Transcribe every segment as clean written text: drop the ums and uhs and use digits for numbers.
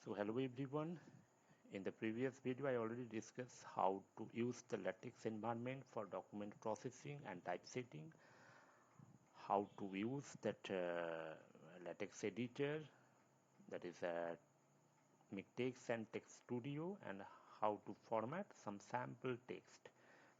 So hello everyone. In the previous video I already discussed how to use the LaTeX environment for document processing and typesetting, how to use that LaTeX editor, that is LaTeX and Text Studio, and how to format some sample text.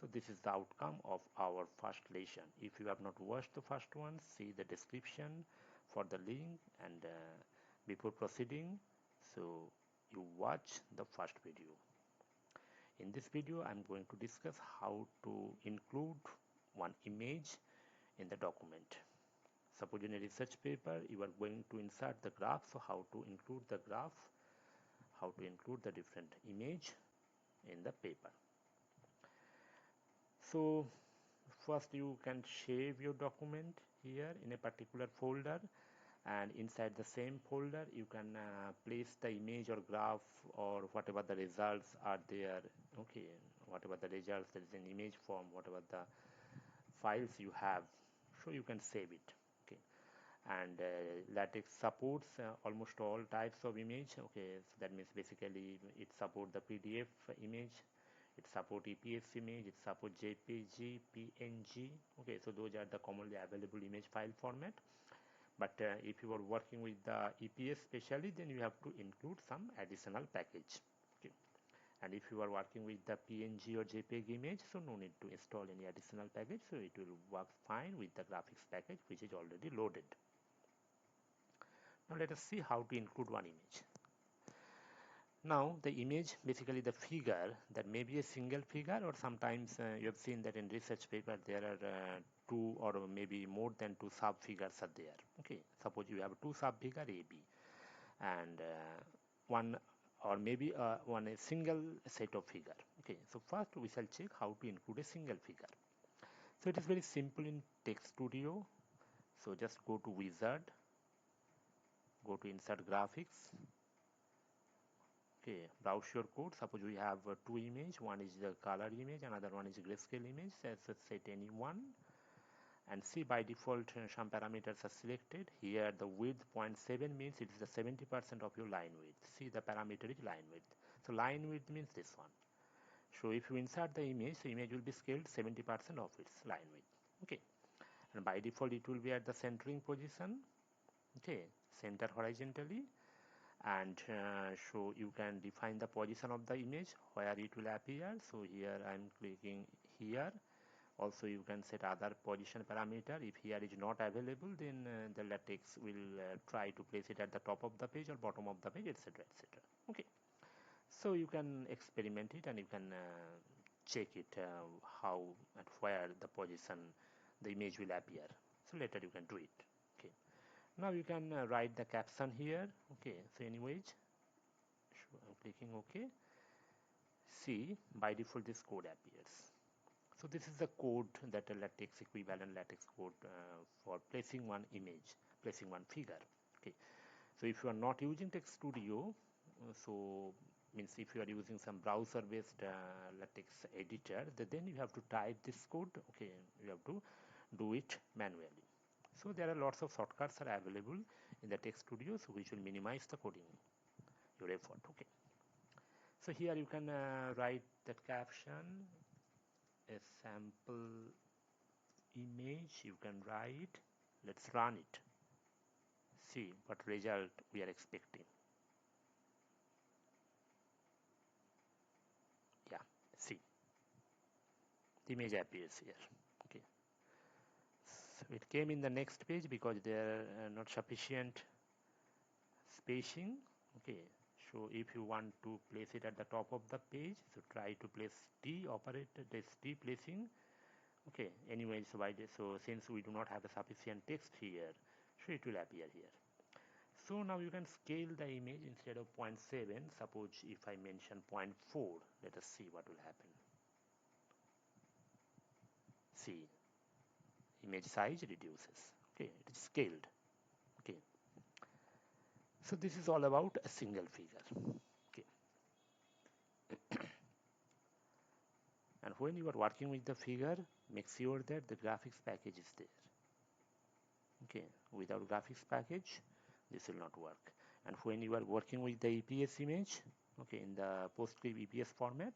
So this is the outcome of our first lesson. If you have not watched the first one, see the description for the link, and before proceeding, so you watch the first video. In this video I'm going to discuss how to include one image in the document. Suppose in a research paper you are going to insert the graph, so how to include the graph, how to include the different image in the paper. So first you can save your document here in a particular folder, and inside the same folder you can place the image or graph or whatever the results are there. Okay, whatever the results, there is an image form, whatever the files you have, so you can save it. Okay, and LaTeX supports almost all types of image. Okay, so that means basically it supports the PDF image, it supports EPS image, it supports JPG, PNG. Okay, so those are the commonly available image file format. But if you are working with the EPS specially, then you have to include some additional package. Okay, and if you are working with the PNG or JPEG image, so no need to install any additional package, so it will work fine with the graphics package which is already loaded. Now let us see how to include one image. Now the image, basically the figure, that may be a single figure, or sometimes you have seen that in research paper there are two or maybe more than two sub figures are there. Okay, suppose you have two sub figure A, B, and one or maybe one a single set of figure. Okay, so first we shall check how to include a single figure. So it is very simple in Text Studio. So just go to wizard, go to insert graphics. Okay, browse your code. Suppose we have two images, one is the color image, another one is grayscale image. Let's set any one, and see by default some parameters are selected. Here the width 0.7 means it is the 70% of your line width. See, the parameter is line width, so line width means this one. So if you insert the image, the image will be scaled 70% of its line width. Okay, and by default it will be at the centering position. Okay, center horizontally, and so you can define the position of the image where it will appear. So here I'm clicking here. Also you can set other position parameter. If here is not available, then the LaTeX will try to place it at the top of the page or bottom of the page, etc, etc. Okay, so you can experiment it and you can check it how and where the position the image will appear. So later you can do it. Okay, now you can write the caption here. Okay, so anyways, so I'm clicking OK. See, by default this code appears. So this is the code, that a LaTeX equivalent LaTeX code for placing one image, placing one figure. Okay, so if you are not using Text Studio, so means if you are using some browser based LaTeX editor, then you have to type this code. Okay, you have to do it manually. So there are lots of shortcuts are available in the Text Studio, so which will minimize the coding, your effort. Okay, so here you can write that caption, a sample image you can write. Let's run it, see what result we are expecting. Yeah, see, the image appears here. Okay, so it came in the next page because there are not sufficient spacing. Okay, so if you want to place it at the top of the page, so try to place T operator, this T placing. Okay, anyway, so since we do not have a sufficient text here, so it will appear here. So now you can scale the image. Instead of 0.7, suppose if I mention 0.4, let us see what will happen. See, image size reduces. Okay, it is scaled. Okay, so this is all about a single figure. Okay, and when you are working with the figure, make sure that the graphics package is there. Okay, without graphics package this will not work. And when you are working with the EPS image, okay, in the PostScript EPS format,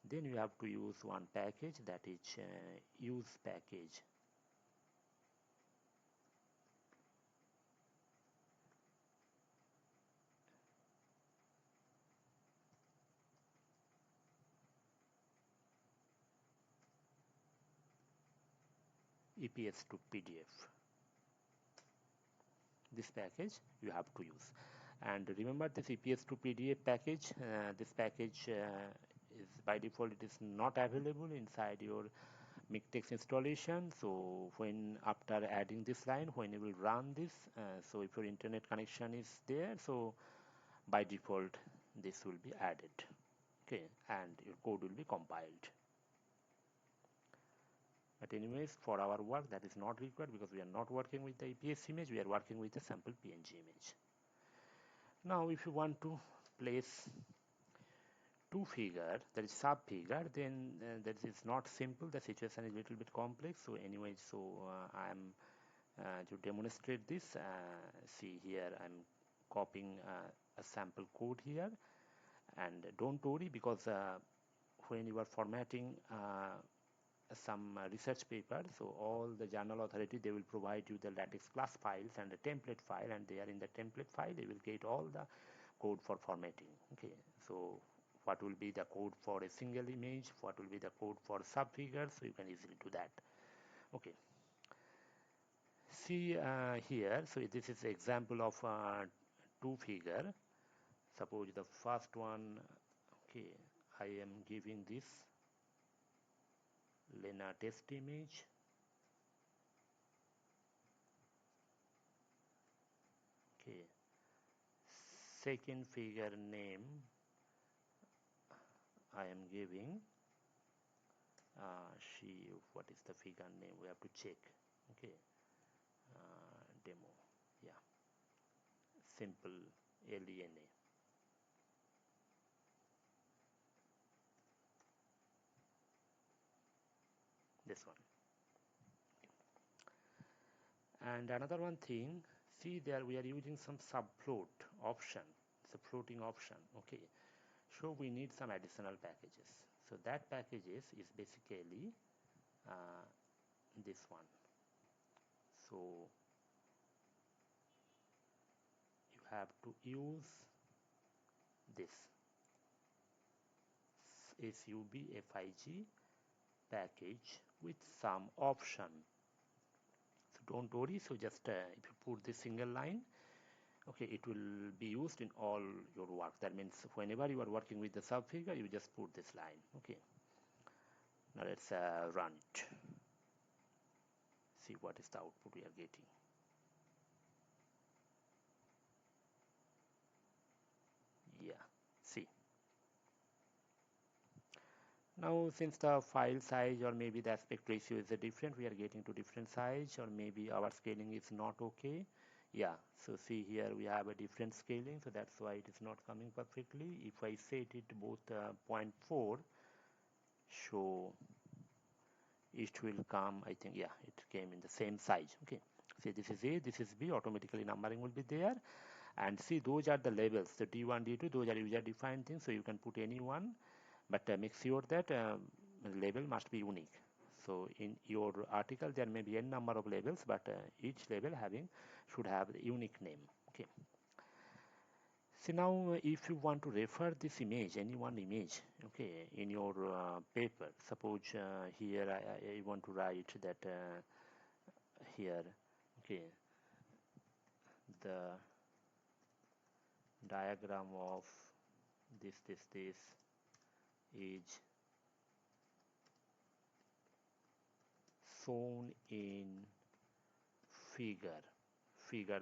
then you have to use one package, that is use package. EPS to PDF. This package you have to use. And remember, this EPS to PDF package, this package is by default, it is not available inside your LaTeX installation. So when after adding this line, when you will run this, so if your internet connection is there, so by default this will be added, okay, and your code will be compiled. But anyways, for our work that is not required, because we are not working with the EPS image, we are working with the sample PNG image. Now if you want to place two figure, that is sub figure, then that is not simple, the situation is a little bit complex. So anyway, so I am to demonstrate this, see here I'm copying a sample code here. And don't worry, because when you are formatting some research paper, so all the journal authority, they will provide you the LaTeX class files and the template file, and there in the template file you will get all the code for formatting. Okay, so what will be the code for a single image, what will be the code for subfigures, so you can easily do that. Okay, see here, so this is example of two figure. Suppose the first one, okay, I am giving this Lena test image. Okay, second figure name I am giving she, what is the figure name, we have to check. Okay, demo, yeah, simple LENA, this one. And another one thing, see there we are using some subfloat option, it's a floating option. Okay, so we need some additional packages. So that packages is basically this one. So you have to use this subfig package with some option. So don't worry, so just if you put this single line, okay, it will be used in all your work. That means whenever you are working with the subfigure, you just put this line. Okay, now let's run it, see what is the output we are getting. Yeah, see, now since the file size or maybe the aspect ratio is different, we are getting to different size, or maybe our scaling is not okay. Yeah, so see here we have a different scaling, so that's why it is not coming perfectly. If I set it both 0.4, so it will come, I think, yeah, it came in the same size. Okay, see, this is A, this is B, automatically numbering will be there. And see, those are the labels, the D1, D2, those are user defined things, so you can put any one, but make sure that label must be unique. So in your article there may be n number of labels, but each label having should have the unique name. Okay, so now if you want to refer this image, any one image, okay, in your paper, suppose here I want to write that here, okay, the diagram of this is shown in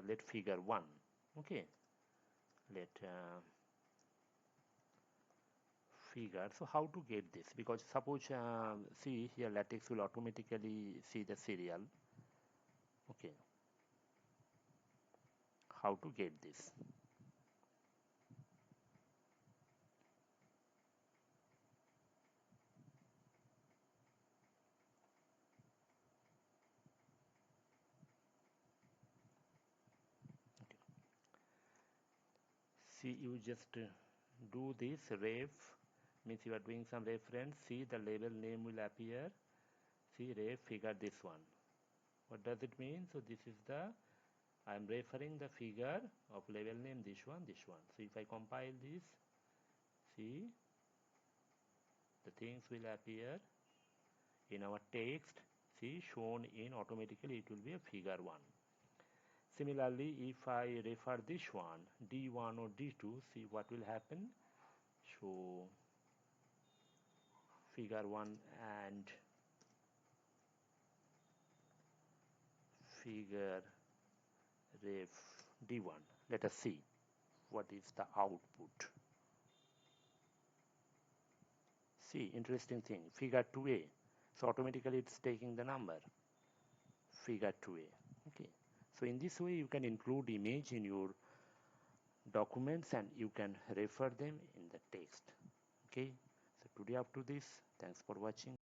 let figure 1. Okay, let figure. So how to get this? Because suppose see here LaTeX will automatically see the serial. Okay, how to get this? Okay. See, you just do this ref, means you are doing some reference. See, the label name will appear. See, ref figure this one. What does it mean? So this is the, I am referring the figure of label name, this one, this one. So if I compile this, see, the things will appear in our text. See, shown in automatically, it will be a figure 1. Similarly, if I refer this one, D1 or D2, see what will happen. So figure 1 and figure ref D1. Let us see what is the output. See, interesting thing, figure 2a. So automatically it's taking the number, figure 2a. Okay. So in this way you can include image in your documents and you can refer them in the text. Okay. So today up to this. Thanks for watching.